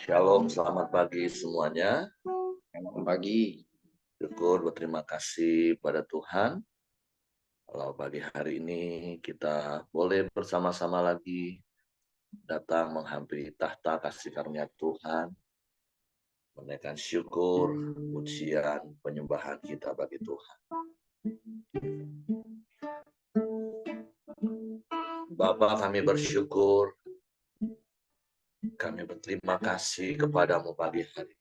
Shalom, selamat pagi semuanya. Selamat pagi. Syukur berterima kasih pada Tuhan. Kalau pagi hari ini kita boleh bersama-sama lagi datang menghampiri tahta kasih karunia Tuhan. Menaikkan syukur, pujian, penyembahan kita bagi Tuhan. Bapa, kami bersyukur. Kami berterima kasih kepadamu pagi hari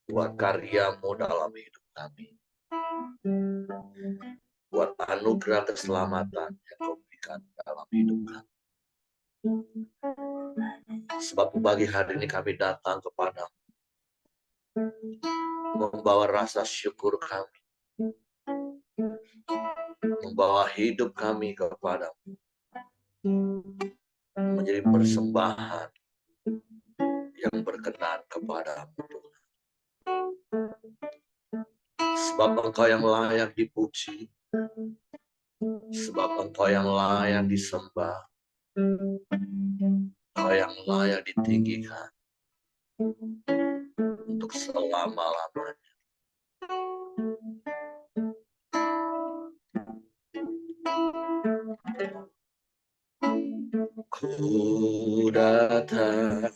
buat karyamu dalam hidup kami. Buat anugerah keselamatan yang kau berikan dalam hidup kami. Sebab pagi hari ini kami datang kepadamu, membawa rasa syukur kami, membawa hidup kami kepadamu, menjadi persembahan yang berkenan kepadamu, Tuhan. Sebab Engkau yang layak dipuji, sebab Engkau yang layak disembah, Engkau yang layak ditinggikan untuk selama-lamanya. Ku datang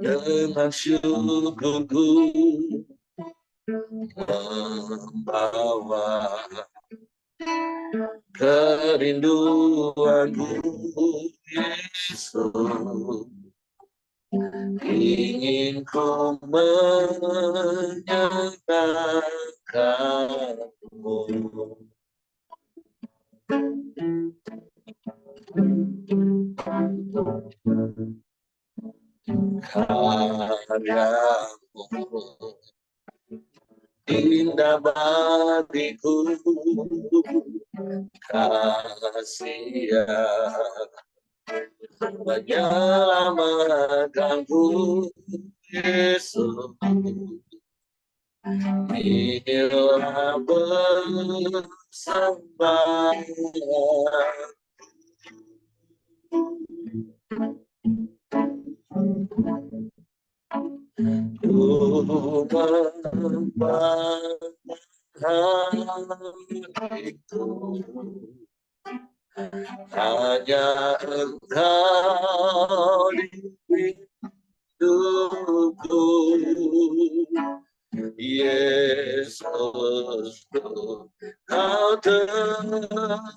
dengan syukurku, membawa kerinduanku, Yesus. Ingin ku menyatakanmu. Karyamu indah bagiku, kasih menyelamatkanku, Yesus. Inilah persembahan. Ku hatiku, hanya Engkau di hidupku, Yesus. Kau tertinggal,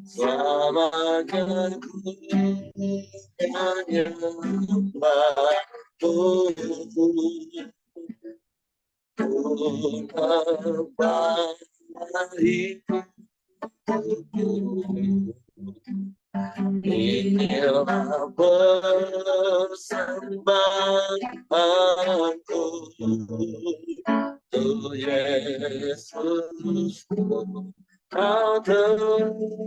selamanya ku menyembahmu. Ku inilah persembahanku, Tuhan Yesus. Kau tertinggal,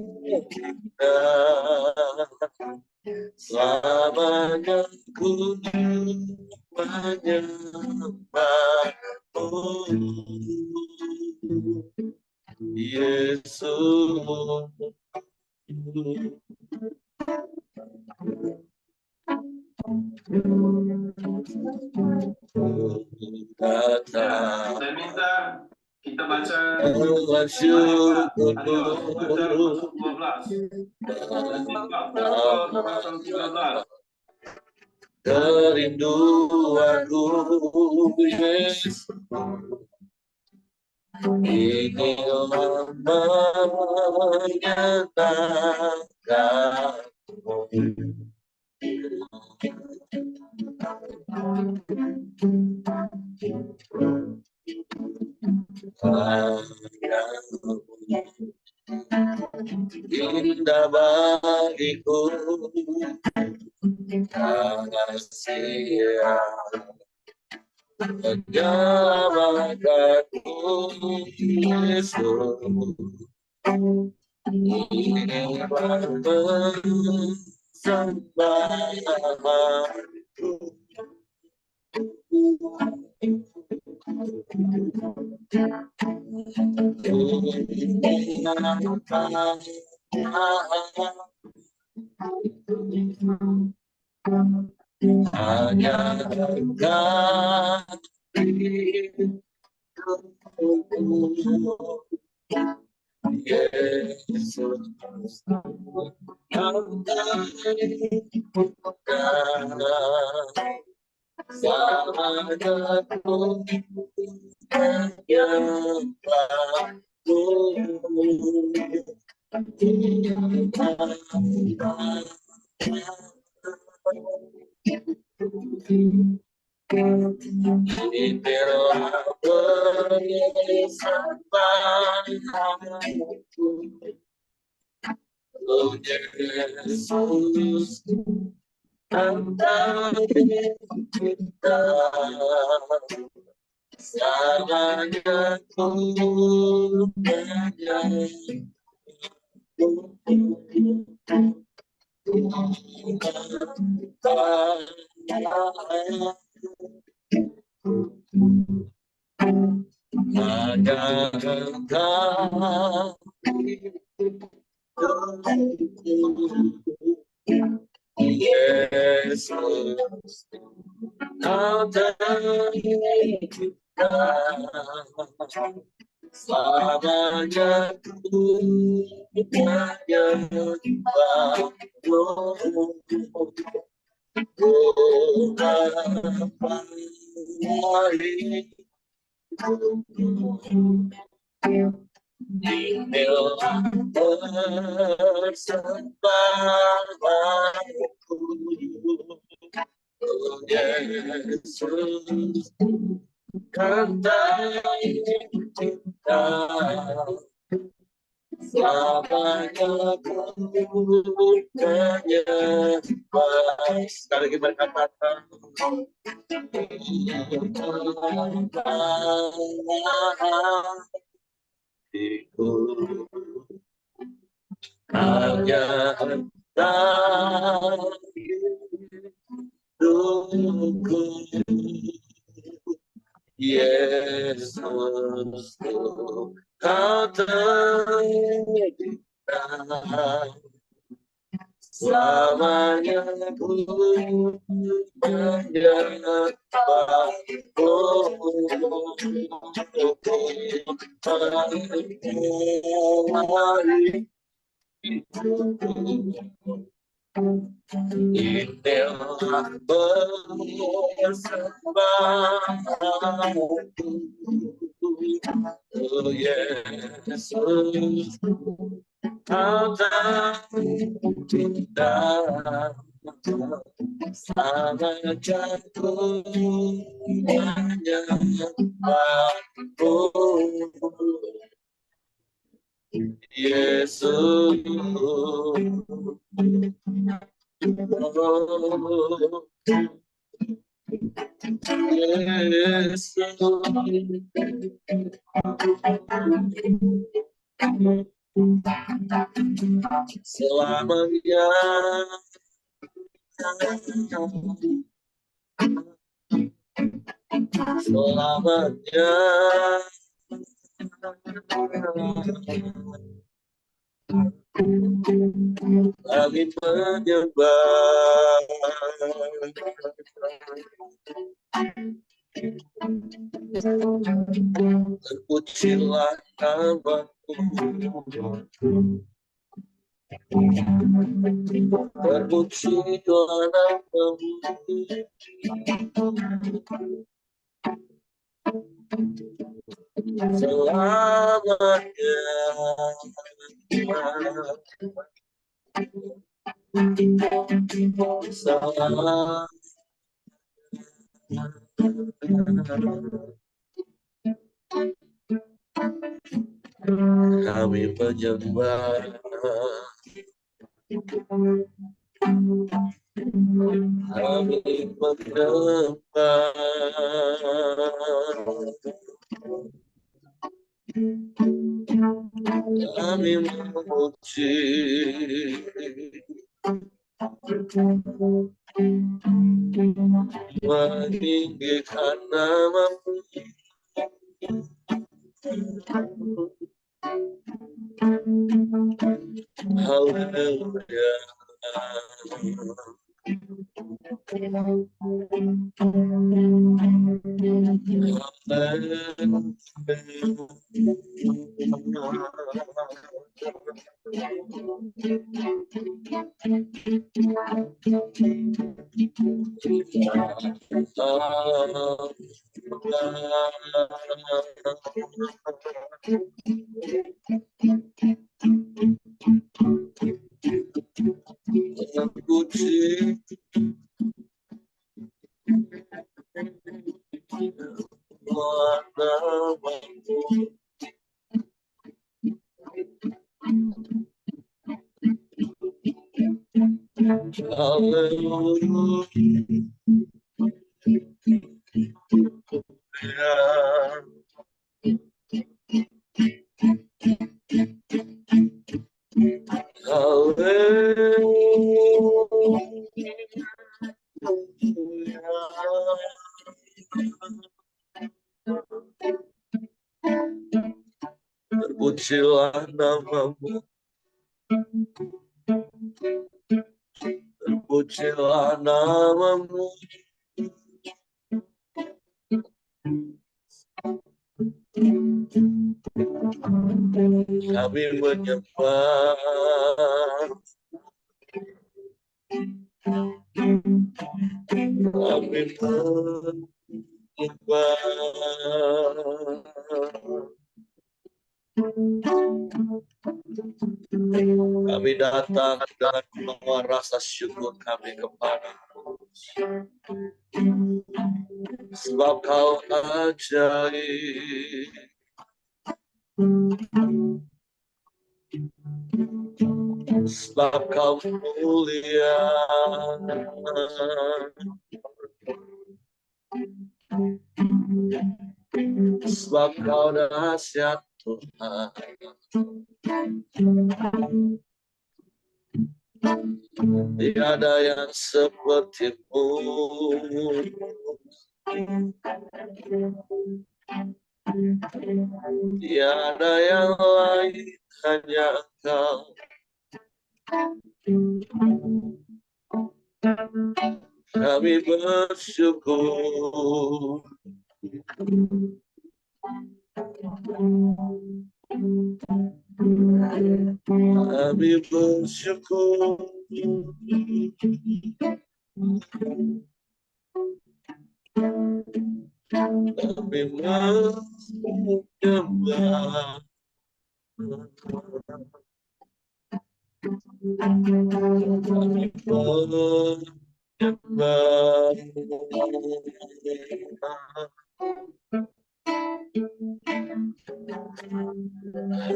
selamanya ku menyembahmu, Yesus. Saya minta kita baca dengan syukurku, kerinduanku, Yesus. Inilah menyatakanmu. Indah bagiku, kasih menyelamatkanku, Yesus. Inilah persembahanku. hanya Yesus, Yesus, kita selamanya ku Yesus, kau tercipta, selamanya ku Yesus, kata kita selamanya menyembah. Sekali lagi berkata hanya Engkau hidupku, Yesus, kau tercipta, selamanya ku inilah persembahanku, oh Yesus, kau tercipta, selamanya ku menyembahmu, Yesus. Selamanya kami menyembah, terpujilah namamu, terpujilah namamu, selamanya. Kami menyembah, kami menyembah, kami memuji, meninggikan namamu, Haleluya. Puji namamu. Terpujilah namamu, terpujilah namamu. Kami menyembah, kami menyembah. Kami datang dengan membawa rasa syukur kami kepadamu, sebab Kau ajaib, sebab Kau mulia, sebab Kau dahsyat Tuhan. Tiada yang seperti-Mu, tiada yang lain, hanya Engkau. Kami bersyukur, kami bersyukur, kami menyembah, kami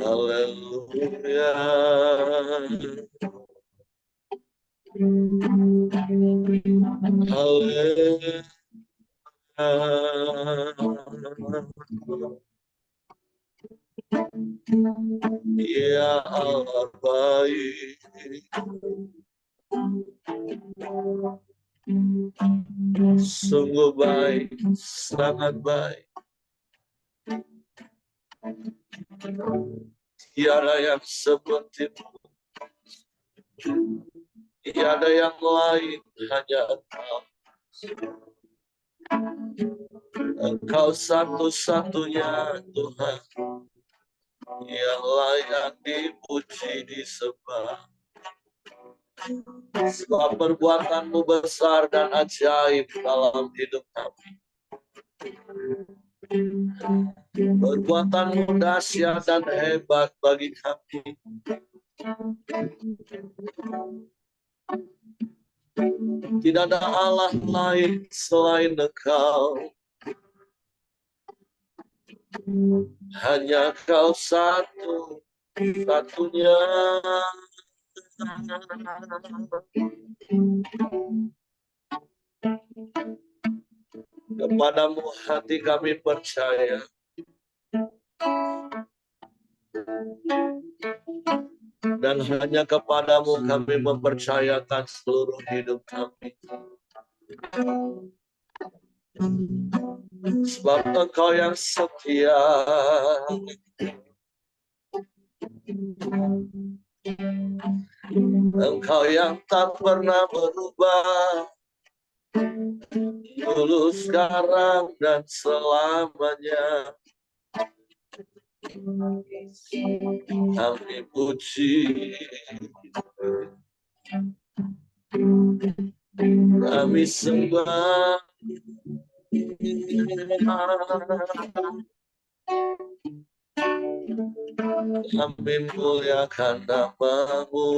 haleluya. Haleluya. Ya Allah baik, sungguh baik, sangat baik. Tiada yang seperti-Mu, tiada yang lain, hanya Engkau. Engkau satu-satunya Tuhan yang layak dipuji, disembah. Sebab perbuatan-Mu besar dan ajaib dalam hidup kami. Perbuatan-Mu dahsyat dan hebat bagi kami. Tidak ada Allah lain selain Engkau. Hanya Kau satu-satunya. Kepadamu hati kami percaya. Dan hanya kepadamu kami mempercayakan seluruh hidup kami. Sebab Engkau yang setia. Engkau yang tak pernah berubah, dulu, sekarang, dan selamanya. Kami puji, kami sembah, kami muliakan nama-Mu.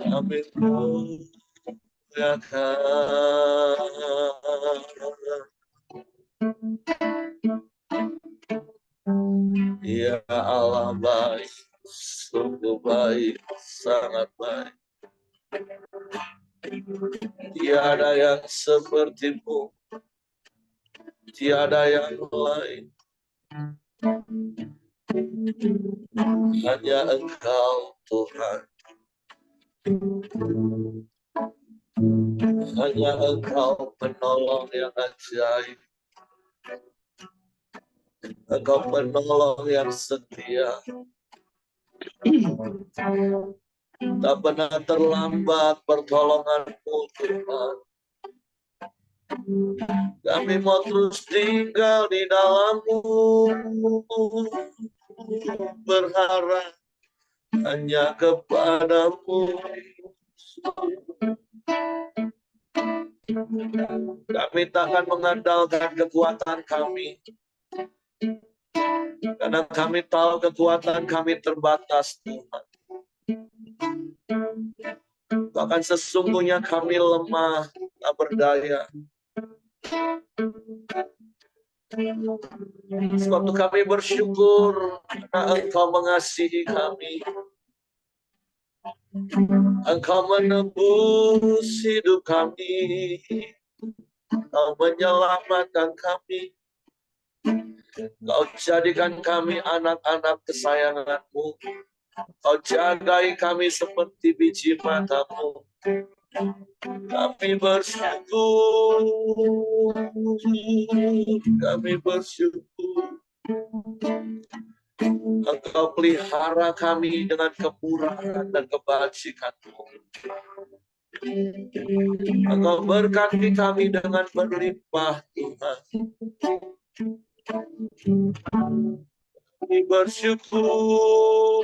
Kami muliakan. Ya Allah baik, sungguh baik, sangat baik. Tiada yang seperti-Mu, tiada yang lain. Hanya Engkau Tuhan. Hanya Engkau penolong yang ajaib. Engkau penolong yang setia. Tak pernah terlambat pertolongan-Mu, Tuhan. Kami mau terus tinggal di dalam-Mu, berharap hanya kepada-Mu. Kami takkan mengandalkan kekuatan kami, karena kami tahu kekuatan kami terbatas, Tuhan. Bahkan sesungguhnya kami lemah, tak berdaya. Sebab itu kami bersyukur karena Engkau mengasihi kami. Engkau menebus hidup kami. Engkau menyelamatkan kami. Engkau jadikan kami anak-anak kesayangan-Mu. Engkau jagai kami seperti biji mata-Mu. Kami bersyukur. Kami bersyukur. Engkau pelihara kami dengan kemurahan dan kebajikan-Mu. Engkau berkati kami dengan berlimpah, Tuhan. Kami bersyukur.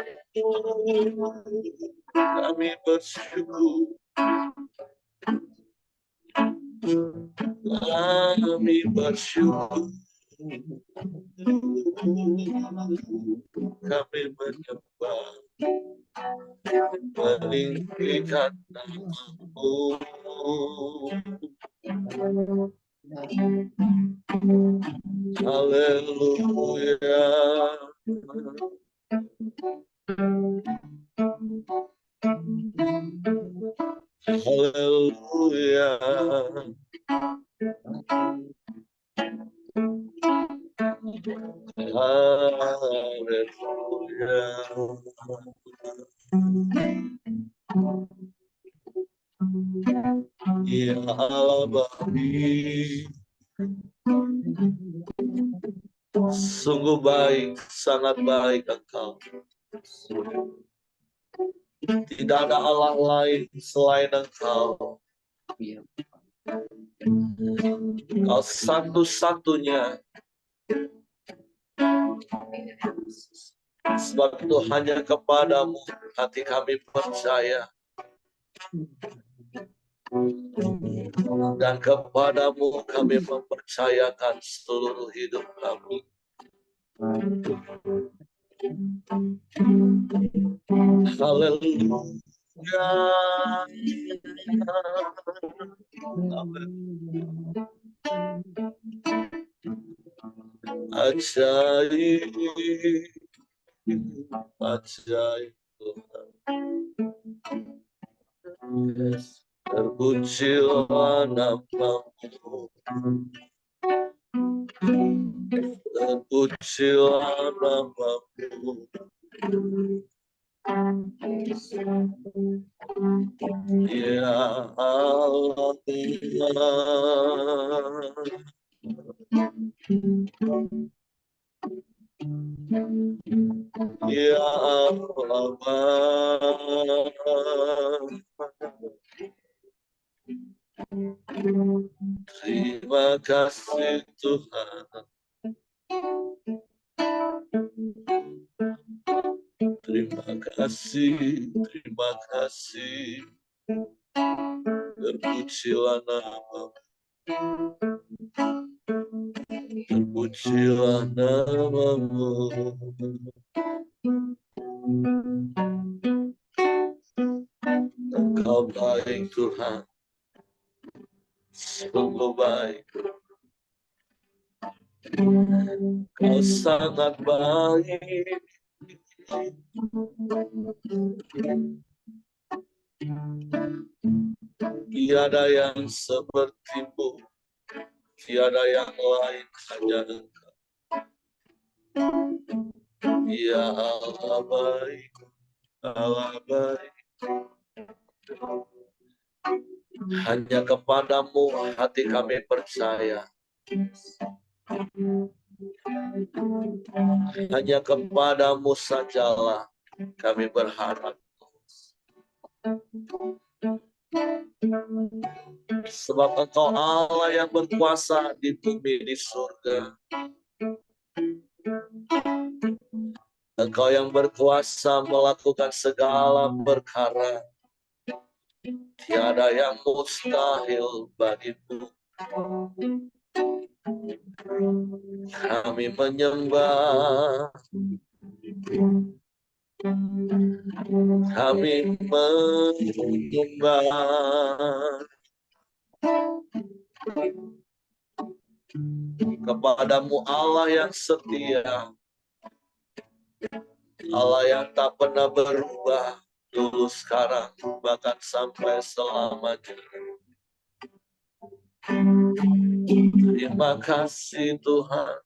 Kami bersyukur. Kami bersyukur. Kami menyembah, meninggikan nama-Mu. Haleluya. Haleluya. Haleluya. Ya Allah baik, sungguh baik, sangat baik Engkau. Tidak ada Allah lain selain Engkau. Engkau satu-satunya. Sebab itu hanya kepadamu hati kami percaya. Dan kepadamu kami mempercayakan seluruh hidup kami. Haleluya. Ajaib, ajaib Tuhan. Terpujilah nama-Mu. Terpujilah nama-Mu. Ya Allah Tuhan. Ya Allah, terima kasih Tuhan. Terima kasih, terima kasih. Terpujilah nama, terpujilah namamu. Engkau baik Tuhan, sungguh baik. Kau sangat baik. Tiada yang sepertimu, tiada yang lain, hanya Engkau. Ya Allah baik, Allah baik. Hanya kepadamu hati kami percaya. Hanya kepadamu sajalah kami berharap. Sebab Engkau Allah yang berkuasa di bumi, di surga. Engkau yang berkuasa melakukan segala perkara. Tiada yang mustahil bagimu. Kami menyembah. Kami menyembah. Kepadamu Allah yang setia. Allah yang tak pernah berubah. Dulu, sekarang, bahkan sampai selamanya. Terima kasih Tuhan.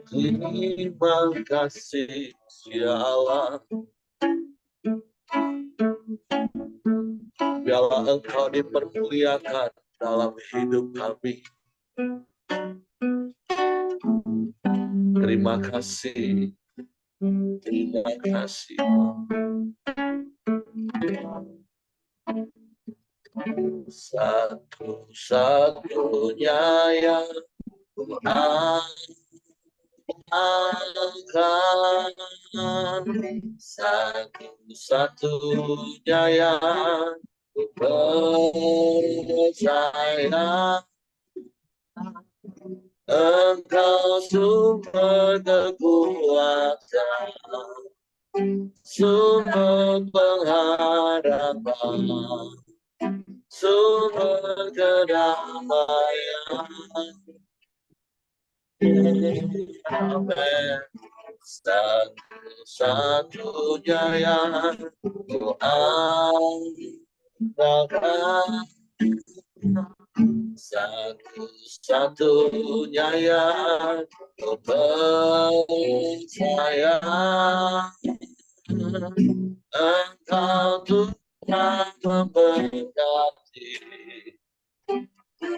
Terima kasih ya Allah. Biarlah Engkau dipermuliakan dalam hidup kami. Terima kasih. Terima kasih. Satu-satunya yang akan, satu-satunya yang percaya. Engkau sumber kekuatan, sumber pengharapan, sumber kedamaian. Amen. Satu-satunya yang kuandalkan, satu-satunya yang percaya. Engkau Tuhan memberkati,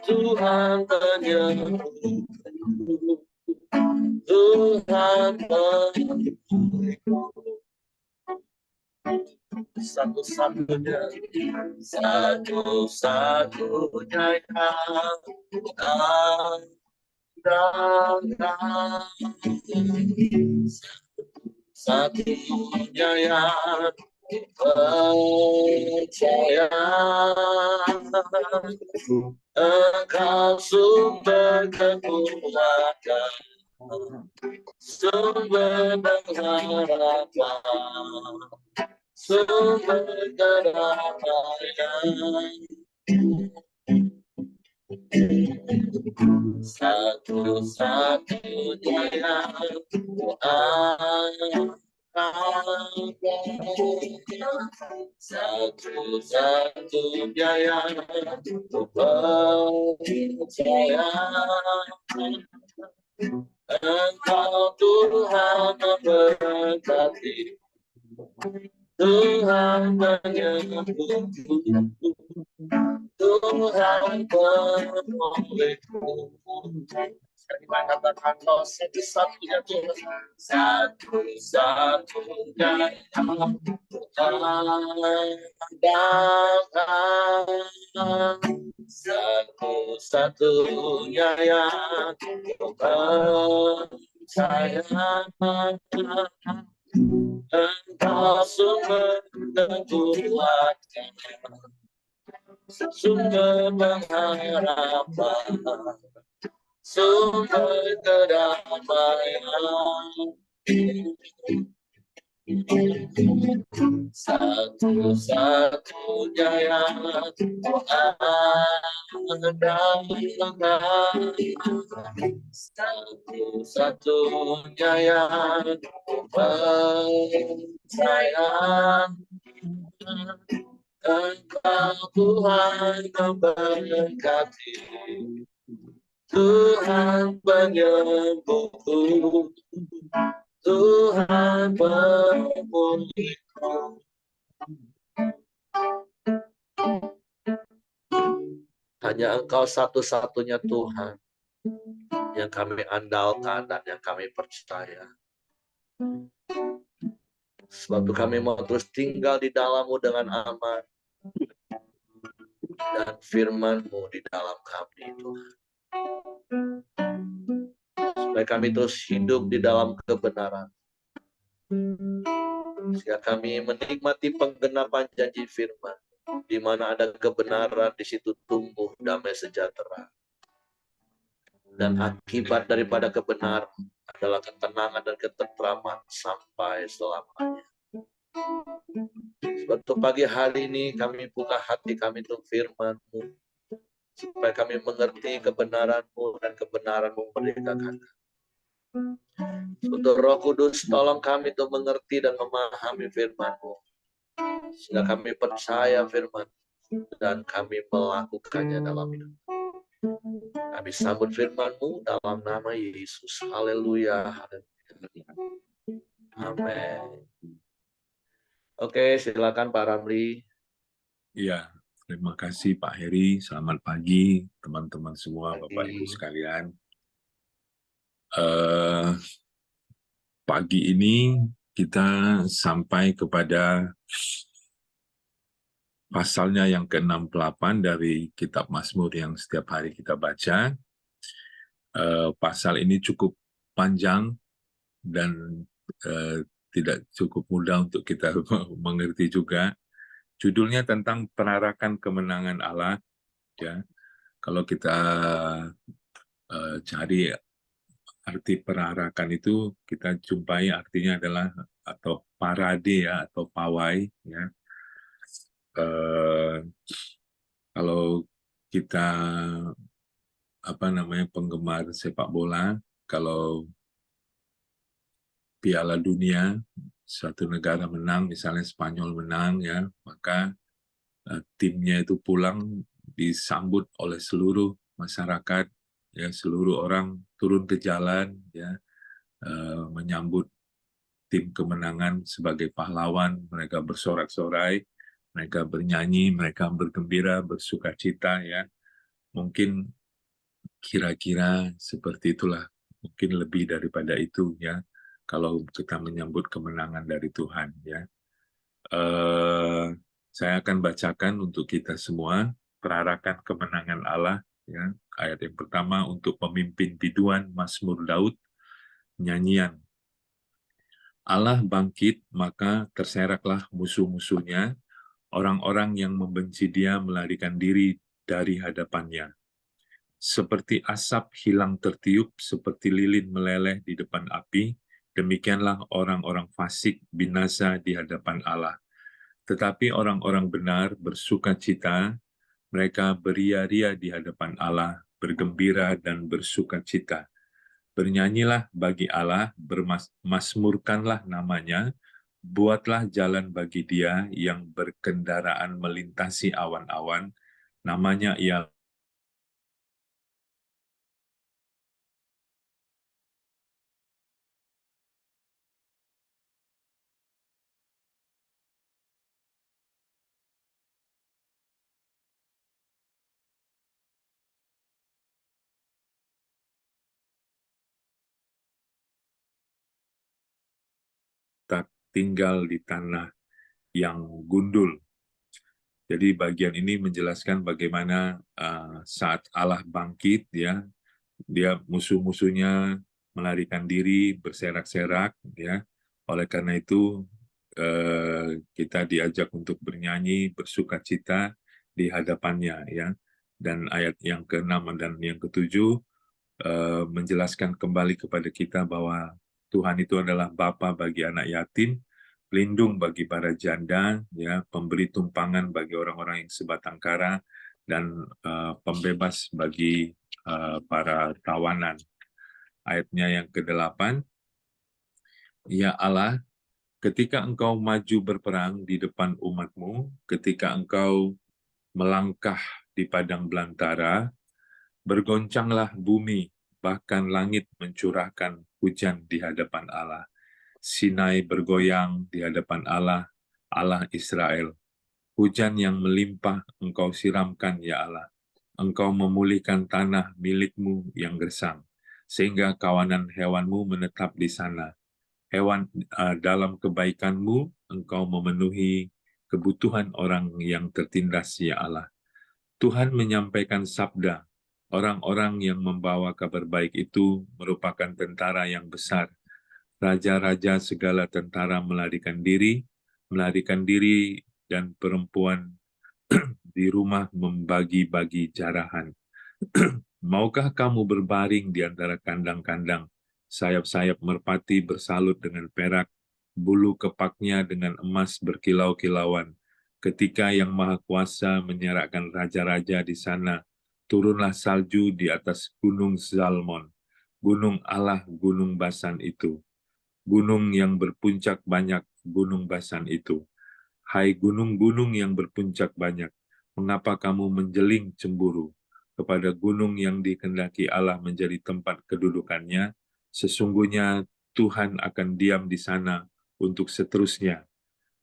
Tuhan menyembuhkan, Tuhan memulihkan. Satu-satunya yang andalkan, satunya yang percaya. Engkau sumber kekuatan, sumber pengharapan, sumber kedamaian. Satu-satunya yang kuandalkan, satu-satunya yang percaya. Engkau Tuhan memberkati, Tuhan menyembuhkan, Tuhan pemulihku. Kita katakan kau satu-satunya Tuhan, satu-satunya yang andalkan, satu-satunya yang percayakan. Engkau sumber kekuatan, sumber pengharapan, sumber kedamaian. Satu-satunya yang andalkan, satu-satunya yang percaya. Engkau Tuhan memberkati, Tuhan penyembuhku, Tuhan pemulihku. Hanya Engkau satu-satunya Tuhan yang kami andalkan dan yang kami percaya. Sebab itu kami mau terus tinggal di dalam-Mu dengan aman, dan firman-Mu di dalam kami, Tuhan. Supaya kami terus hidup di dalam kebenaran, sehingga kami menikmati penggenapan janji firman. Di mana ada kebenaran, di situ tumbuh damai sejahtera. Dan akibat daripada kebenaran adalah ketenangan dan ketentraman sampai selamanya. Sebab itu pagi hari ini kami buka hati kami untuk firman-Mu, supaya kami mengerti kebenaran-Mu dan kebenaran-Mu merdekakan. Untuk Roh Kudus, tolong kami untuk mengerti dan memahami firman-Mu, sehingga kami percaya firman dan kami melakukannya dalam hidup. Kami sambut firman-Mu dalam nama Yesus. Haleluya. Amin. Oke, silakan Pak Ramli. Ya, terima kasih Pak Heri. Selamat pagi teman-teman semua, Bapak Ibu sekalian. Pagi ini kita sampai kepada pasalnya yang ke-68 dari kitab Mazmur yang setiap hari kita baca. Pasal ini cukup panjang dan tidak cukup mudah untuk kita mengerti juga. Judulnya tentang penarakan kemenangan Allah. Ya, kalau kita cari arti penarakan itu, kita jumpai artinya adalah atau parade ya, atau pawai ya. Kalau kita penggemar sepak bola, kalau Piala Dunia suatu negara menang, misalnya Spanyol menang ya, maka timnya itu pulang disambut oleh seluruh masyarakat ya, seluruh orang turun ke jalan ya, menyambut tim kemenangan sebagai pahlawan. Mereka bersorak-sorai, mereka bernyanyi, mereka bergembira, bersukacita ya. Mungkin kira-kira seperti itulah, mungkin lebih daripada itu ya, kalau kita menyambut kemenangan dari Tuhan ya. Saya akan bacakan untuk kita semua penarakan kemenangan Allah ya. Ayat yang pertama untuk pemimpin biduan Mazmur Daud, nyanyian. Allah bangkit, maka terseraklah musuh-musuhnya, orang-orang yang membenci dia melarikan diri dari hadapannya. Seperti asap hilang tertiup, seperti lilin meleleh di depan api, demikianlah orang-orang fasik binasa di hadapan Allah. Tetapi orang-orang benar bersuka cita, mereka beria-ria di hadapan Allah, bergembira dan bersuka cita. Bernyanyilah bagi Allah, bermasmurkanlah namanya, buatlah jalan bagi dia yang berkendaraan melintasi awan-awan, namanya ialah tinggal di tanah yang gundul. Jadi bagian ini menjelaskan bagaimana saat Allah bangkit, ya, dia musuh-musuhnya melarikan diri, berserak-serak, ya. Oleh karena itu kita diajak untuk bernyanyi, bersukacita di hadapannya, ya. Dan ayat yang ke-6 dan yang ke-7 menjelaskan kembali kepada kita bahwa Tuhan itu adalah Bapa bagi anak yatim, pelindung bagi para janda, ya, pemberi tumpangan bagi orang-orang yang sebatang kara, dan pembebas bagi para tawanan. Ayatnya yang ke-8, ya Allah, ketika engkau maju berperang di depan umatmu, ketika engkau melangkah di padang belantara, bergoncanglah bumi, bahkan langit mencurahkan hujan di hadapan Allah. Sinai bergoyang di hadapan Allah, Allah Israel. Hujan yang melimpah engkau siramkan, ya Allah. Engkau memulihkan tanah milikmu yang gersang, sehingga kawanan hewanmu menetap di sana. Dalam kebaikanmu, engkau memenuhi kebutuhan orang yang tertindas, ya Allah. Tuhan menyampaikan sabda, orang-orang yang membawa kabar baik itu merupakan tentara yang besar. Raja-raja segala tentara melarikan diri, dan perempuan di rumah membagi-bagi jarahan. Maukah kamu berbaring di antara kandang-kandang, sayap-sayap merpati bersalut dengan perak, bulu kepaknya dengan emas berkilau-kilauan. Ketika Yang Maha Kuasa menyerahkan raja-raja di sana, turunlah salju di atas gunung Zalmon, gunung Allah, gunung Basan itu. Gunung yang berpuncak banyak, gunung Basan itu. Hai gunung-gunung yang berpuncak banyak, mengapa kamu menjeling cemburu? Kepada gunung yang dikehendaki Allah menjadi tempat kedudukannya, sesungguhnya Tuhan akan diam di sana untuk seterusnya.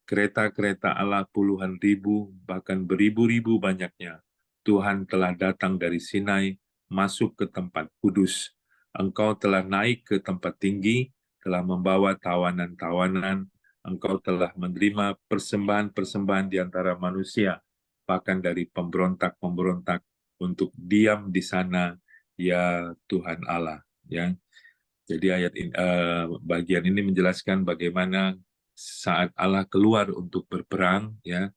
Kereta-kereta Allah puluhan ribu, bahkan beribu-ribu banyaknya. Tuhan telah datang dari Sinai, masuk ke tempat kudus. Engkau telah naik ke tempat tinggi, telah membawa tawanan-tawanan, engkau telah menerima persembahan-persembahan di antara manusia, bahkan dari pemberontak-pemberontak, untuk diam di sana, ya Tuhan Allah. Ya. Jadi bagian ini menjelaskan bagaimana saat Allah keluar untuk berperang, ya,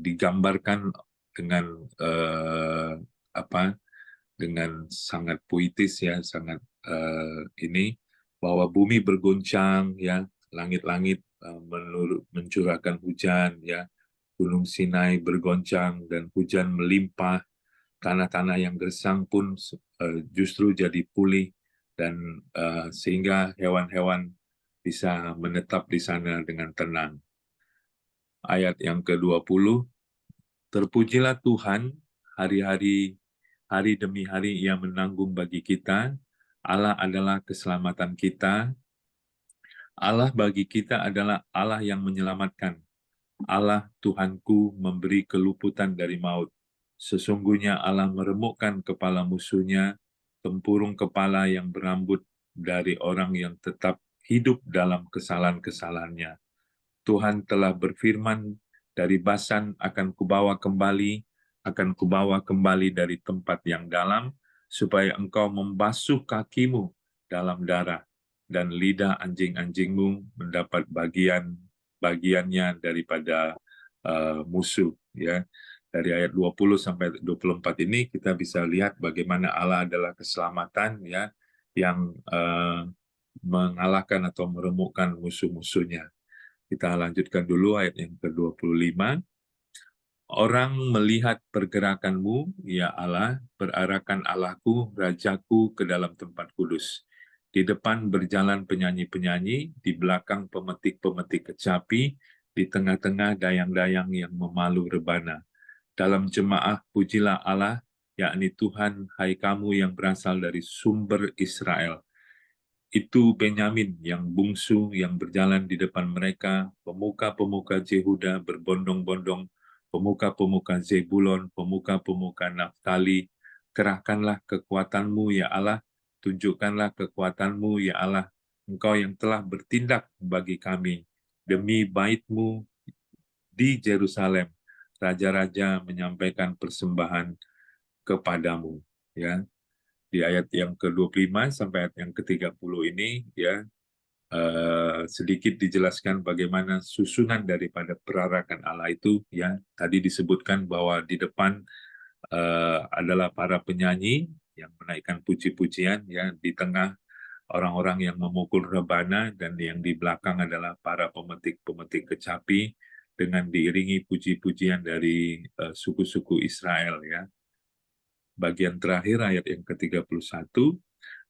digambarkan dengan dengan sangat puitis, ya, sangat bahwa bumi bergoncang, ya, langit-langit mencurahkan hujan, ya, Gunung Sinai bergoncang dan hujan melimpah, tanah-tanah yang gersang pun justru jadi pulih, dan sehingga hewan-hewan bisa menetap di sana dengan tenang. Ayat yang ke-20, terpujilah Tuhan, hari demi hari Ia menanggung bagi kita. Allah adalah keselamatan kita. Allah bagi kita adalah Allah yang menyelamatkan. Allah Tuhanku memberi keluputan dari maut. Sesungguhnya Allah meremukkan kepala musuhnya, tempurung kepala yang berambut dari orang yang tetap hidup dalam kesalahan-kesalahannya. Tuhan telah berfirman, dari Basan akan kubawa kembali dari tempat yang dalam, supaya engkau membasuh kakimu dalam darah, dan lidah anjing-anjingmu mendapat bagiannya daripada musuh. Ya. Dari ayat 20 sampai 24 ini kita bisa lihat bagaimana Allah adalah keselamatan, ya, yang mengalahkan atau meremukkan musuh-musuhnya. Kita lanjutkan dulu ayat yang ke-25. Orang melihat pergerakanmu, ya Allah, perarakan Allahku, Rajaku ke dalam tempat kudus. Di depan berjalan penyanyi-penyanyi, di belakang pemetik-pemetik kecapi, di tengah-tengah dayang-dayang yang memalu rebana. Dalam jemaah pujilah Allah, yakni Tuhan, hai kamu yang berasal dari sumber Israel. Itu Benyamin yang bungsu yang berjalan di depan mereka, pemuka-pemuka Yehuda berbondong-bondong, pemuka-pemuka Zebulon, pemuka-pemuka Naftali. Kerahkanlah kekuatanmu, ya Allah, tunjukkanlah kekuatanmu, ya Allah, Engkau yang telah bertindak bagi kami demi bait-Mu di Yerusalem. Raja-raja menyampaikan persembahan kepadamu. Ya, di ayat yang ke-25 sampai ayat yang ke-30 ini, ya, sedikit dijelaskan bagaimana susunan daripada perarakan Allah itu. Ya, tadi disebutkan bahwa di depan adalah para penyanyi yang menaikkan puji-pujian, ya, di tengah orang-orang yang memukul rebana, dan yang di belakang adalah para pemetik-pemetik kecapi dengan diiringi puji-pujian dari suku-suku Israel. Ya, bagian terakhir ayat yang ke-31,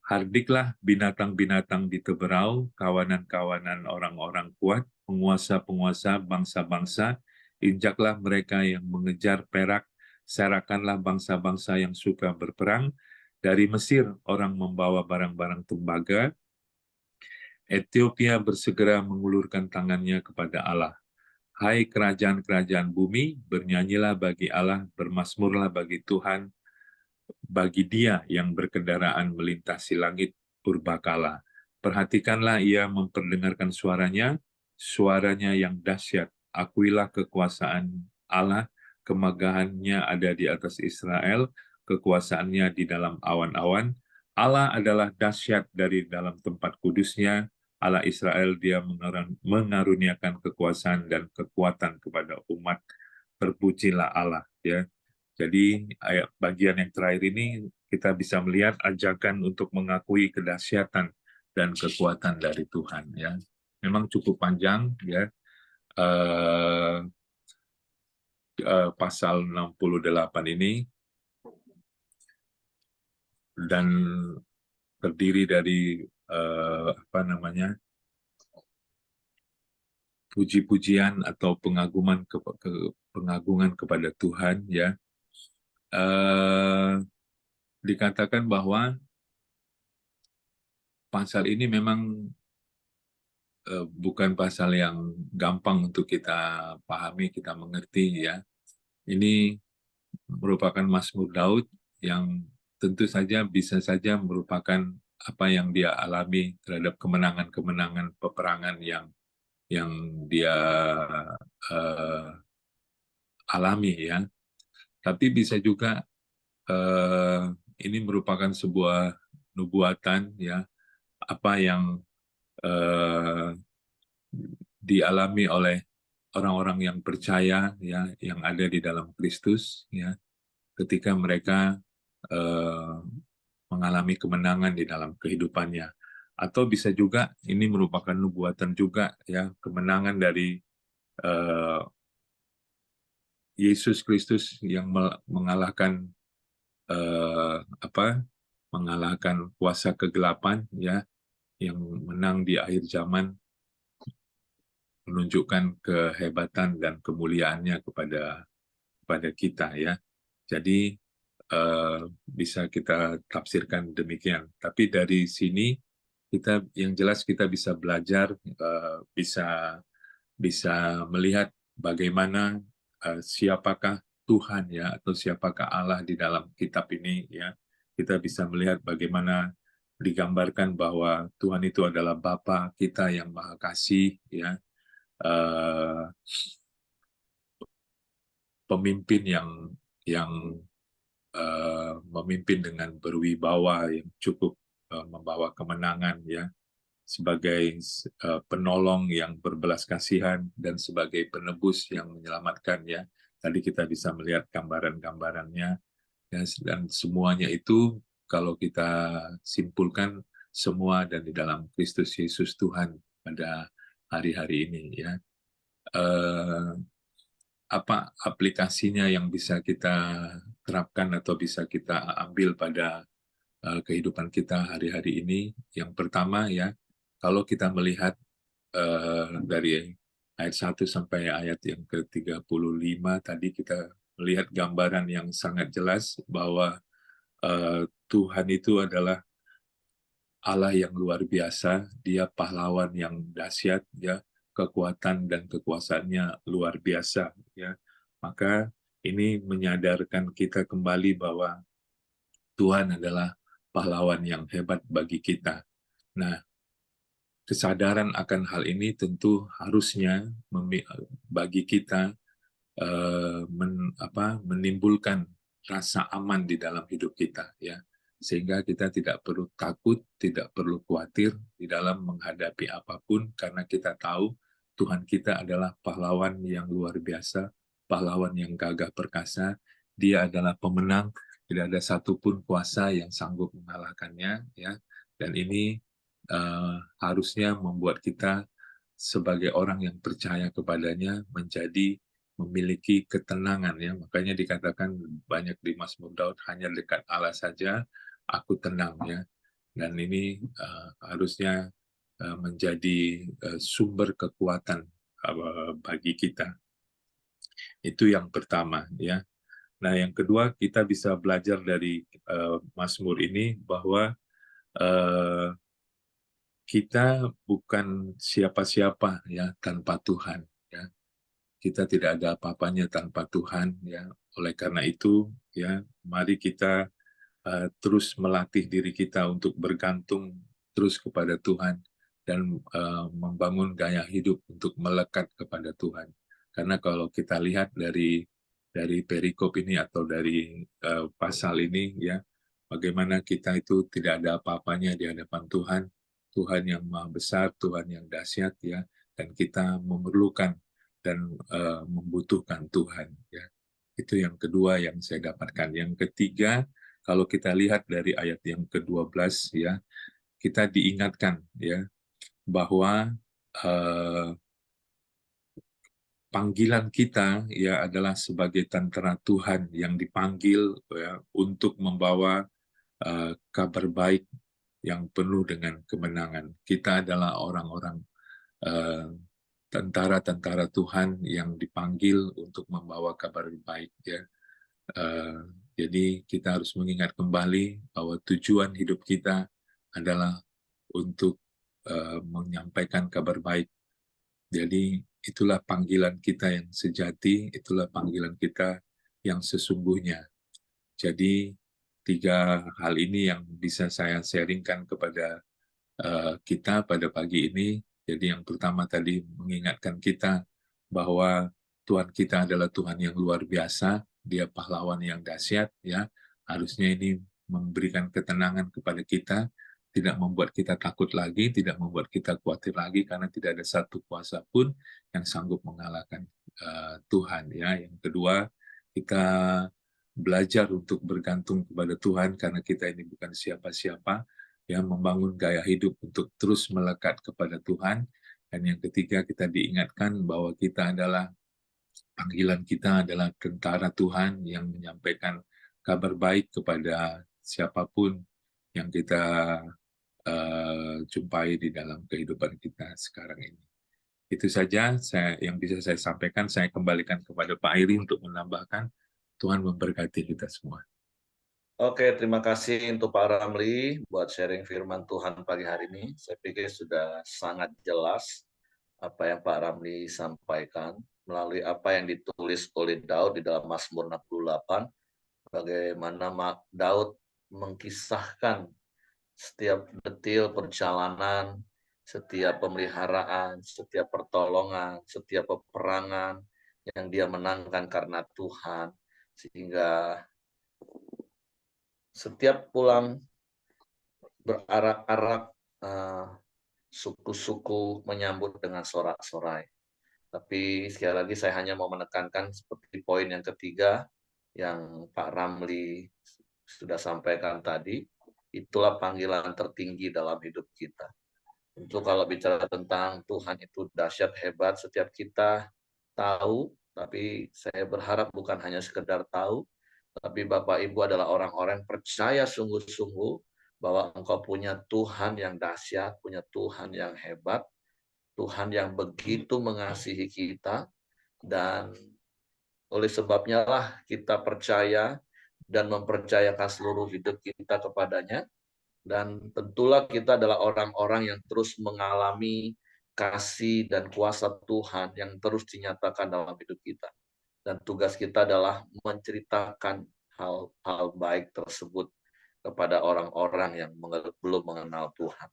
hardiklah binatang-binatang di teberau, kawanan-kawanan orang-orang kuat, penguasa-penguasa bangsa-bangsa, injaklah mereka yang mengejar perak, serakanlah bangsa-bangsa yang suka berperang. Dari Mesir orang membawa barang-barang tembaga, Ethiopia bersegera mengulurkan tangannya kepada Allah. Hai kerajaan-kerajaan bumi, bernyanyilah bagi Allah, bermasmurlah bagi Tuhan, bagi Dia yang berkendaraan melintasi langit purbakala. Perhatikanlah Ia memperdengarkan suaranya, suaranya yang dahsyat. Akuilah kekuasaan Allah, kemegahannya ada di atas Israel, kekuasaannya di dalam awan-awan. Allah adalah dahsyat dari dalam tempat kudusnya. Allah Israel, Dia mengaruniakan kekuasaan dan kekuatan kepada umat. Terpujilah Allah. Ya. Jadi ayat bagian yang terakhir ini kita bisa melihat ajakan untuk mengakui kedahsyatan dan kekuatan dari Tuhan. Ya, memang cukup panjang, ya. Pasal 68 ini, dan terdiri dari puji-pujian atau pengagungan kepada Tuhan. Ya, dikatakan bahwa pasal ini memang bukan pasal yang gampang untuk kita pahami, kita mengerti. Ya, ini merupakan Mazmur Daud yang tentu saja bisa saja merupakan apa yang dia alami terhadap kemenangan-kemenangan peperangan yang dia alami. Ya, tapi bisa juga ini merupakan sebuah nubuatan, ya, apa yang dialami oleh orang-orang yang percaya, ya, yang ada di dalam Kristus, ya, ketika mereka mengalami kemenangan di dalam kehidupannya. Atau bisa juga ini merupakan nubuatan juga, ya, kemenangan dari Yesus Kristus yang mengalahkan mengalahkan kuasa kegelapan, ya, yang menang di akhir zaman, menunjukkan kehebatan dan kemuliaannya kepada kita. Ya, jadi bisa kita tafsirkan demikian. Tapi dari sini kita, yang jelas kita bisa belajar, bisa melihat bagaimana siapakah Tuhan, ya, atau siapakah Allah di dalam kitab ini. Ya, kita bisa melihat bagaimana digambarkan bahwa Tuhan itu adalah Bapa kita yang Maha Kasih, ya, pemimpin yang memimpin dengan berwibawa, yang cukup membawa kemenangan, ya, sebagai penolong yang berbelas kasihan, dan sebagai penebus yang menyelamatkan. Ya, tadi kita bisa melihat gambaran-gambarannya, ya, dan semuanya itu kalau kita simpulkan semua dan di dalam Kristus Yesus Tuhan pada hari-hari ini. Ya, apa aplikasinya yang bisa kita terapkan atau bisa kita ambil pada kehidupan kita hari-hari ini? Yang pertama, ya, kalau kita melihat dari ayat 1 sampai ayat yang ke-35 tadi, kita melihat gambaran yang sangat jelas bahwa Tuhan itu adalah Allah yang luar biasa, Dia pahlawan yang dahsyat, ya, kekuatan dan kekuasaannya luar biasa. Ya, maka ini menyadarkan kita kembali bahwa Tuhan adalah pahlawan yang hebat bagi kita. Nah, kesadaran akan hal ini tentu harusnya bagi kita menimbulkan rasa aman di dalam hidup kita, ya, sehingga kita tidak perlu takut, tidak perlu khawatir di dalam menghadapi apapun, karena kita tahu Tuhan kita adalah pahlawan yang luar biasa, pahlawan yang gagah perkasa. Dia adalah pemenang, tidak ada satupun kuasa yang sanggup mengalahkannya, ya. Dan ini harusnya membuat kita sebagai orang yang percaya kepadanya menjadi memiliki ketenangan, ya. Makanya dikatakan banyak di Mazmur Daud, hanya dekat Allah saja aku tenang, ya. Dan ini harusnya menjadi sumber kekuatan bagi kita. Itu yang pertama, ya. Nah, yang kedua, kita bisa belajar dari Mazmur ini bahwa kita bukan siapa-siapa, ya, tanpa Tuhan, ya. Kita tidak ada apa-apanya tanpa Tuhan, ya. Oleh karena itu, ya, mari kita terus melatih diri kita untuk bergantung terus kepada Tuhan dan membangun gaya hidup untuk melekat kepada Tuhan. Karena kalau kita lihat dari perikop ini atau dari pasal ini, ya, bagaimana kita itu tidak ada apa-apanya di hadapan Tuhan, Tuhan yang maha besar, Tuhan yang dahsyat, ya, dan kita memerlukan dan membutuhkan Tuhan, ya. Itu yang kedua yang saya dapatkan. Yang ketiga, kalau kita lihat dari ayat yang ke-12, ya, kita diingatkan, ya, bahwa panggilan kita, ya, adalah sebagai tentara Tuhan yang dipanggil, ya, untuk membawa kabar baik yang penuh dengan kemenangan. Kita adalah orang-orang tentara-tentara Tuhan yang dipanggil untuk membawa kabar baik, ya. Jadi kita harus mengingat kembali bahwa tujuan hidup kita adalah untuk menyampaikan kabar baik. Jadi itulah panggilan kita yang sejati, itulah panggilan kita yang sesungguhnya. Jadi 3 hal ini yang bisa saya sharingkan kepada kita pada pagi ini. Jadi yang pertama tadi mengingatkan kita bahwa Tuhan kita adalah Tuhan yang luar biasa, Dia pahlawan yang dahsyat, ya. Harusnya ini memberikan ketenangan kepada kita, tidak membuat kita takut lagi, tidak membuat kita khawatir lagi, karena tidak ada satu kuasa pun yang sanggup mengalahkan Tuhan, ya. Yang kedua, kita belajar untuk bergantung kepada Tuhan karena kita ini bukan siapa-siapa, yang membangun gaya hidup untuk terus melekat kepada Tuhan. Dan yang ketiga, kita diingatkan bahwa kita adalah, panggilan kita adalah tentara Tuhan yang menyampaikan kabar baik kepada siapapun yang kita jumpai di dalam kehidupan kita sekarang ini. Itu saja yang bisa saya sampaikan. Saya kembalikan kepada Pak Airi untuk menambahkan. Tuhan memberkati kita semua. Oke, terima kasih untuk Pak Ramli buat sharing firman Tuhan pagi hari ini. Saya pikir sudah sangat jelas apa yang Pak Ramli sampaikan melalui apa yang ditulis oleh Daud di dalam Mazmur 68. Bagaimana Daud mengkisahkan setiap detil perjalanan, setiap pemeliharaan, setiap pertolongan, setiap peperangan yang dia menangkan karena Tuhan. Sehingga setiap pulang berarak-arak suku-suku menyambut dengan sorak-sorai. Tapi sekali lagi saya hanya mau menekankan seperti poin yang ketiga yang Pak Ramli sudah sampaikan tadi, itulah panggilan tertinggi dalam hidup kita. Tentu kalau bicara tentang Tuhan itu dahsyat hebat, setiap kita tahu, tapi saya berharap bukan hanya sekedar tahu, tapi Bapak Ibu adalah orang-orang percaya sungguh-sungguh bahwa engkau punya Tuhan yang dahsyat, punya Tuhan yang hebat, Tuhan yang begitu mengasihi kita, dan oleh sebabnya lah kita percaya dan mempercayakan seluruh hidup kita kepadanya. Dan tentulah kita adalah orang-orang yang terus mengalami kasih dan kuasa Tuhan yang terus dinyatakan dalam hidup kita. Dan tugas kita adalah menceritakan hal-hal baik tersebut kepada orang-orang yang belum mengenal Tuhan.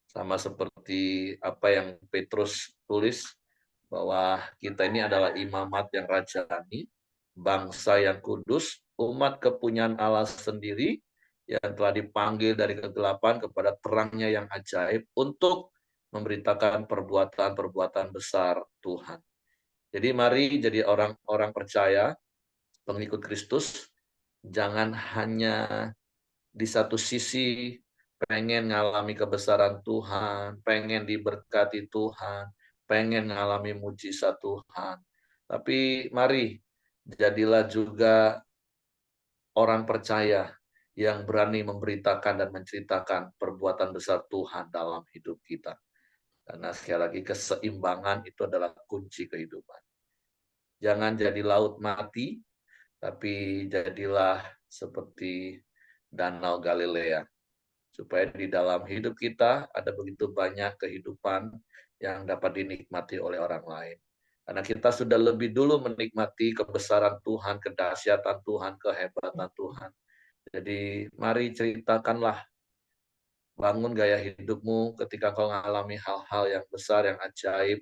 Sama seperti apa yang Petrus tulis, bahwa kita ini adalah imamat yang rajani, bangsa yang kudus, umat kepunyaan Allah sendiri, yang telah dipanggil dari kegelapan kepada terangnya yang ajaib, untuk memberitakan perbuatan-perbuatan besar Tuhan. Jadi mari jadi orang-orang percaya, pengikut Kristus, jangan hanya di satu sisi pengen ngalami kebesaran Tuhan, pengen diberkati Tuhan, pengen ngalami mujizat Tuhan. Tapi mari jadilah juga orang percaya yang berani memberitakan dan menceritakan perbuatan besar Tuhan dalam hidup kita. Karena sekali lagi keseimbangan itu adalah kunci kehidupan. Jangan jadi laut mati, tapi jadilah seperti Danau Galilea. Supaya di dalam hidup kita ada begitu banyak kehidupan yang dapat dinikmati oleh orang lain. Karena kita sudah lebih dulu menikmati kebesaran Tuhan, kedahsyatan Tuhan, kehebatan Tuhan. Jadi mari ceritakanlah, bangun gaya hidupmu ketika kau mengalami hal-hal yang besar, yang ajaib,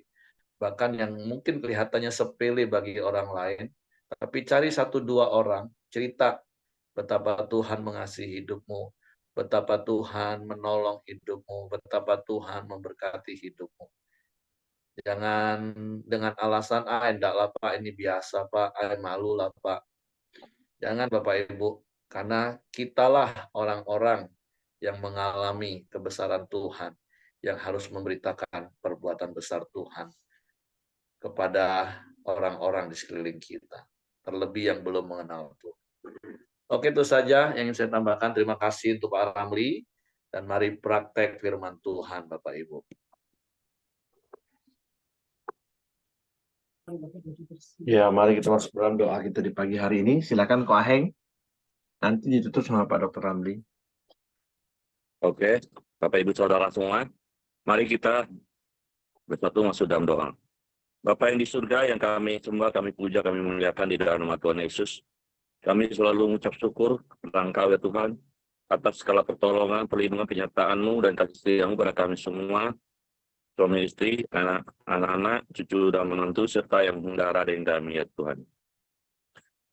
bahkan yang mungkin kelihatannya sepele bagi orang lain. Tapi cari 1-2 orang, cerita betapa Tuhan mengasihi hidupmu, betapa Tuhan menolong hidupmu, betapa Tuhan memberkati hidupmu. Jangan dengan alasan, enggaklah Pak, ini biasa Pak, malu lah Pak. Jangan Bapak Ibu, karena kitalah orang-orang yang mengalami kebesaran Tuhan, yang harus memberitakan perbuatan besar Tuhan kepada orang-orang di sekeliling kita, terlebih yang belum mengenal Tuhan. Oke, itu saja yang ingin saya tambahkan. Terima kasih untuk Pak Ramli, dan mari praktek firman Tuhan, Bapak Ibu. Ya, mari kita masuk dalam doa kita di pagi hari ini. Silakan Ko Aheng. Nanti ditutup sama Pak Dr. Ramli. Oke, Bapak Ibu Saudara semua, mari kita bersatu masuk dalam doa. Bapa yang di surga, yang kami sembah, kami puja, kami muliakan di dalam nama Tuhan Yesus. Kami selalu mengucap syukur kepada Engkau ya Tuhan, atas segala pertolongan, perlindungan, penyertaan-Mu dan kasih setia-Mu kepada kami semua, suami istri, anak-anak, cucu dan menantu, serta yang mengendara dan kami ya Tuhan.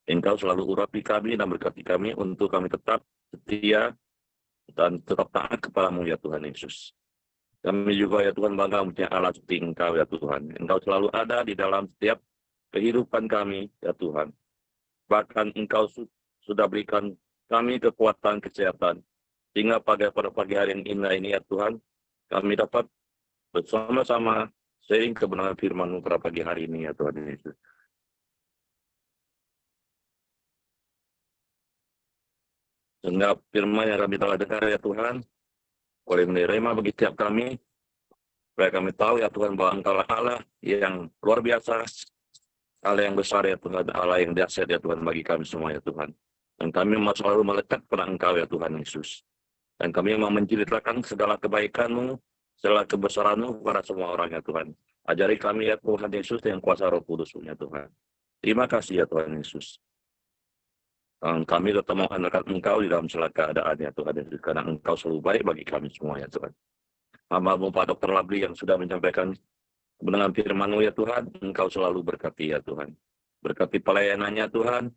Engkau selalu urapi kami dan berkati kami untuk kami tetap setia dan tetap taat kepadamu ya Tuhan Yesus. Kami juga ya Tuhan bangga mempunyai Allah seperti Engkau ya Tuhan. Engkau selalu ada di dalam setiap kehidupan kami ya Tuhan. Bahkan Engkau sudah berikan kami kekuatan, kesehatan, sehingga pada pagi hari yang indah ini ya Tuhan, kami dapat bersama-sama sharing kebenaran firman-Mu pada pagi hari ini ya Tuhan Yesus. Sehingga firman yang kami telah dengar ya Tuhan, boleh menerima bagi setiap kami, supaya kami tahu ya Tuhan bahwa Engkau Allah yang luar biasa, Allah yang besar ya Tuhan, Allah yang dahsyat ya Tuhan bagi kami semua ya Tuhan. Dan kami mau selalu melekat pada Engkau ya Tuhan Yesus. Dan kami mau menceritakan segala kebaikan-Mu, segala kebesaran-Mu kepada semua orang ya Tuhan. Ajari kami ya Tuhan Yesus yang kuasa Roh Kudus-Mu ya Tuhan. Terima kasih ya Tuhan Yesus. Dan kami tetap mengandalkan Engkau di dalam segala keadaan ya Tuhan Yesus. Karena Engkau selalu baik bagi kami semua ya Tuhan. Hamba-Mu Pak Dr. Labli yang sudah menyampaikan kebenaran firman-Mu ya Tuhan, Engkau selalu berkati ya Tuhan. Berkati pelayanannya Tuhan,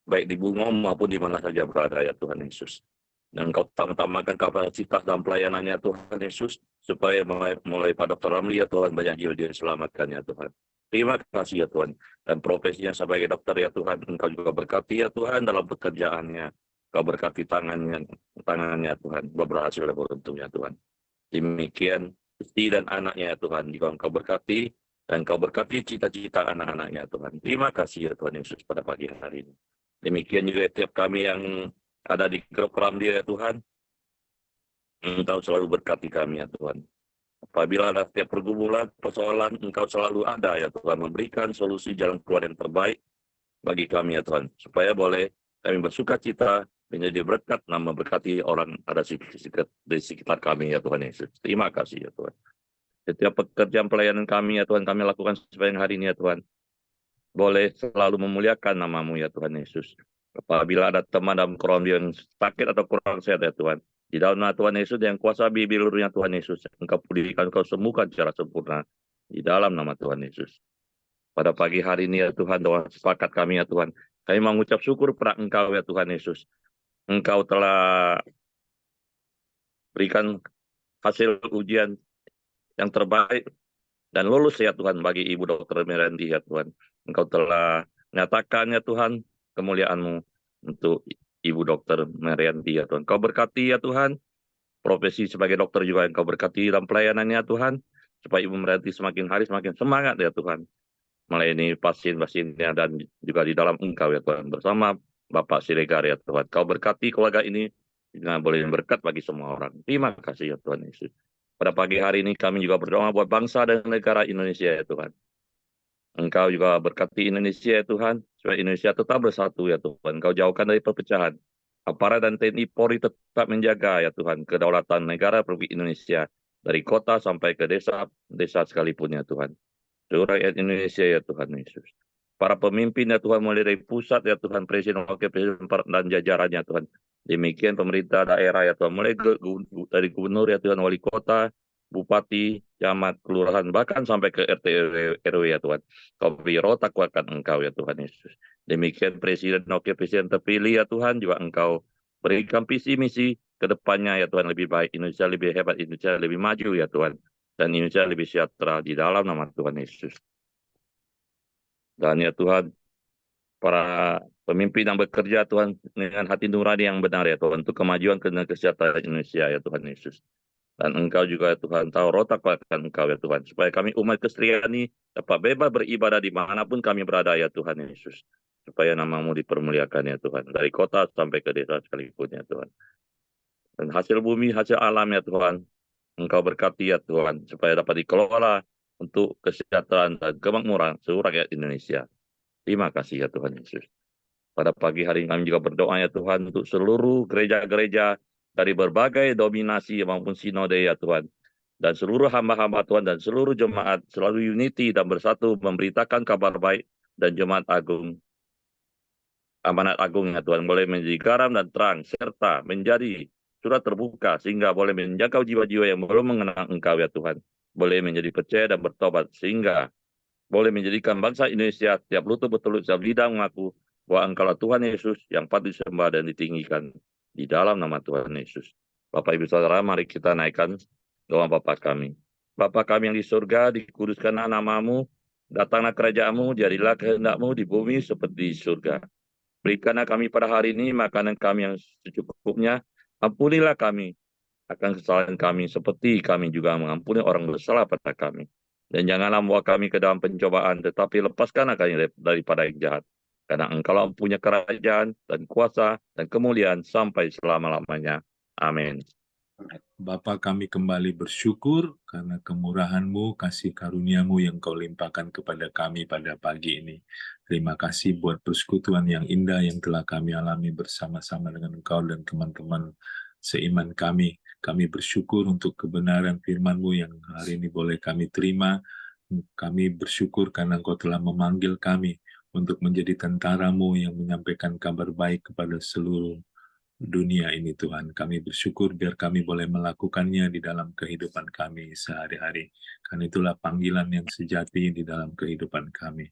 baik di Bungo maupun di mana saja berada ya Tuhan Yesus. Dan Engkau tambahkan kapasitas dan pelayanannya Tuhan Yesus, supaya mulai Pak Dr. Ramli ya Tuhan, banyak jiwa diselamatkan ya Tuhan. Terima kasih ya Tuhan. Dan profesinya sebagai dokter ya Tuhan, Engkau juga berkati ya Tuhan dalam pekerjaannya. Engkau berkati tangannya Tuhan, berhasil dan beruntung ya Tuhan. Demikian istri dan anaknya ya Tuhan, juga Engkau berkati, dan Engkau berkati cita-cita anak-anaknya Tuhan. Terima kasih ya Tuhan Yesus pada pagi hari ini. Demikian juga setiap kami yang ada di grup Ramli ya Tuhan, Engkau selalu berkati kami ya Tuhan. Apabila ada setiap pergumulan, persoalan, Engkau selalu ada ya Tuhan, memberikan solusi jalan keluar yang terbaik bagi kami ya Tuhan, supaya boleh kami bersuka cita, menjadi berkat, nama berkati orang ada di sekitar kami ya Tuhan Yesus. Terima kasih ya Tuhan. Setiap pekerjaan pelayanan kami ya Tuhan, kami lakukan sepanjang hari ini ya Tuhan, boleh selalu memuliakan nama-Mu ya Tuhan Yesus. Apabila ada teman dalam Ramli yang sakit atau kurang sehat ya Tuhan, Di dalam nama Tuhan Yesus yang kuasa bibilurnya Tuhan Yesus, Engkau pulihkan, Engkau sembuhkan secara sempurna. Di dalam nama Tuhan Yesus. Pada pagi hari ini ya Tuhan, doa sepakat kami ya Tuhan. Kami mengucap syukur pada Engkau ya Tuhan Yesus. Engkau telah berikan hasil ujian yang terbaik dan lulus ya Tuhan bagi Ibu Dr. Meranti ya Tuhan. Engkau telah nyatakan ya Tuhan kemuliaan-Mu untuk Ibu Dr. Meranti ya Tuhan. Kau berkati ya Tuhan, profesi sebagai dokter juga Engkau berkati dalam pelayanannya Tuhan, supaya Ibu Meranti semakin hari semakin semangat ya Tuhan, melayani pasien-pasiennya dan juga di dalam Engkau ya Tuhan, bersama Bapak Siregar ya Tuhan. Kau berkati keluarga ini dengan boleh berkat bagi semua orang. Terima kasih ya Tuhan Yesus. Pada pagi hari ini kami juga berdoa buat bangsa dan negara Indonesia ya Tuhan. Engkau juga berkati Indonesia ya Tuhan, supaya Indonesia tetap bersatu ya Tuhan. Engkau jauhkan dari perpecahan. Aparat dan TNI Polri tetap menjaga ya Tuhan kedaulatan negara Republik Indonesia dari kota sampai ke desa sekalipun ya Tuhan. Seluruh rakyat Indonesia ya Tuhan Yesus. Para pemimpin ya Tuhan, mulai dari pusat ya Tuhan, Presiden, Wakil Presiden, dan jajarannya Tuhan. Demikian pemerintah daerah ya Tuhan, mulai dari gubernur ya Tuhan, wali kota, bupati, camat, kelurahan, bahkan sampai ke RT RW ya Tuhan. Kau beri rotak kuatkan Engkau ya Tuhan Yesus. Demikian Presiden, Wakil Presiden terpilih ya Tuhan, juga Engkau berikan visi misi ke depannya ya Tuhan, lebih baik, Indonesia lebih hebat, Indonesia lebih maju ya Tuhan. Dan Indonesia lebih sejahtera di dalam nama Tuhan Yesus. Dan ya Tuhan, para pemimpin yang bekerja Tuhan dengan hati nurani yang benar ya Tuhan, untuk kemajuan dan kesejahteraan Indonesia ya Tuhan Yesus. Dan Engkau juga ya Tuhan, tahu rotak kuatkan Engkau ya Tuhan, supaya kami umat Kristiani dapat bebas beribadah dimanapun kami berada ya Tuhan Yesus. Supaya nama-Mu dipermuliakan ya Tuhan, dari kota sampai ke desa sekalipun ya Tuhan. Dan hasil bumi, hasil alam ya Tuhan, Engkau berkati ya Tuhan, supaya dapat dikelola untuk kesejahteraan dan kemakmuran seluruh rakyat Indonesia. Terima kasih ya Tuhan Yesus. Pada pagi hari kami juga berdoa ya Tuhan untuk seluruh gereja-gereja dari berbagai dominasi maupun sinode ya Tuhan. Dan seluruh hamba-hamba Tuhan dan seluruh jemaat selalu unity dan bersatu memberitakan kabar baik, dan jemaat agung, amanat agung ya Tuhan, boleh menjadi garam dan terang, serta menjadi surat terbuka sehingga boleh menjangkau jiwa-jiwa yang belum mengenal Engkau ya Tuhan. Boleh menjadi percaya dan bertobat sehingga boleh menjadikan bangsa Indonesia tiap lutut bertelut, tiap lidah mengaku bahwa Engkaulah Tuhan Yesus yang patut disembah dan ditinggikan di dalam nama Tuhan Yesus. Bapak Ibu Saudara, mari kita naikkan doa Bapa kami. Bapa kami yang di surga, dikuduskanlah nama-Mu, datanglah kerajaan-Mu, jadilah kehendak-Mu di bumi seperti di surga. Berikanlah kami pada hari ini makanan kami yang secukupnya. Ampunilah kami akan kesalahan kami, seperti kami juga mengampuni orang bersalah pada kami. Dan janganlah membawa kami ke dalam pencobaan, tetapi lepaskanlah kami daripada yang jahat. Karena Engkau punya kerajaan dan kuasa dan kemuliaan sampai selama-lamanya. Amin. Bapa, kami kembali bersyukur karena kemurahan-Mu, kasih karunia-Mu yang Kau limpahkan kepada kami pada pagi ini. Terima kasih buat persekutuan yang indah yang telah kami alami bersama-sama dengan Engkau dan teman-teman seiman kami. Kami bersyukur untuk kebenaran firman-Mu yang hari ini boleh kami terima. Kami bersyukur karena Engkau telah memanggil kami untuk menjadi tentara-Mu yang menyampaikan kabar baik kepada seluruh dunia ini Tuhan. Kami bersyukur biar kami boleh melakukannya di dalam kehidupan kami sehari-hari. Karena itulah panggilan yang sejati di dalam kehidupan kami.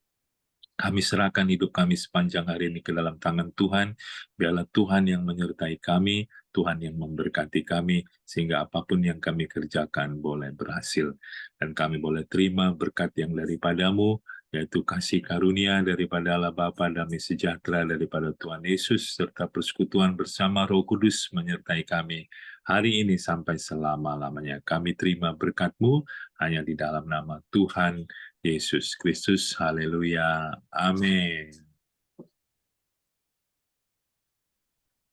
Kami serahkan hidup kami sepanjang hari ini ke dalam tangan Tuhan. Biarlah Tuhan yang menyertai kami, Tuhan yang memberkati kami, sehingga apapun yang kami kerjakan boleh berhasil. Dan kami boleh terima berkat yang daripada-Mu, yaitu kasih karunia daripada Allah Bapa, damai sejahtera daripada Tuhan Yesus, serta persekutuan bersama Roh Kudus menyertai kami hari ini sampai selama-lamanya. Kami terima berkat-Mu hanya di dalam nama Tuhan Yesus Kristus. Haleluya. Amin.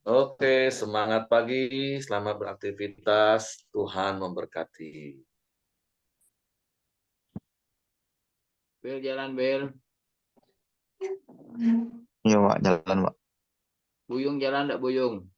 Oke, semangat pagi, selamat beraktivitas, Tuhan memberkati. Bel jalan Bel. Iya, Pak, jalan, Pak. Buyung jalan enggak Buyung?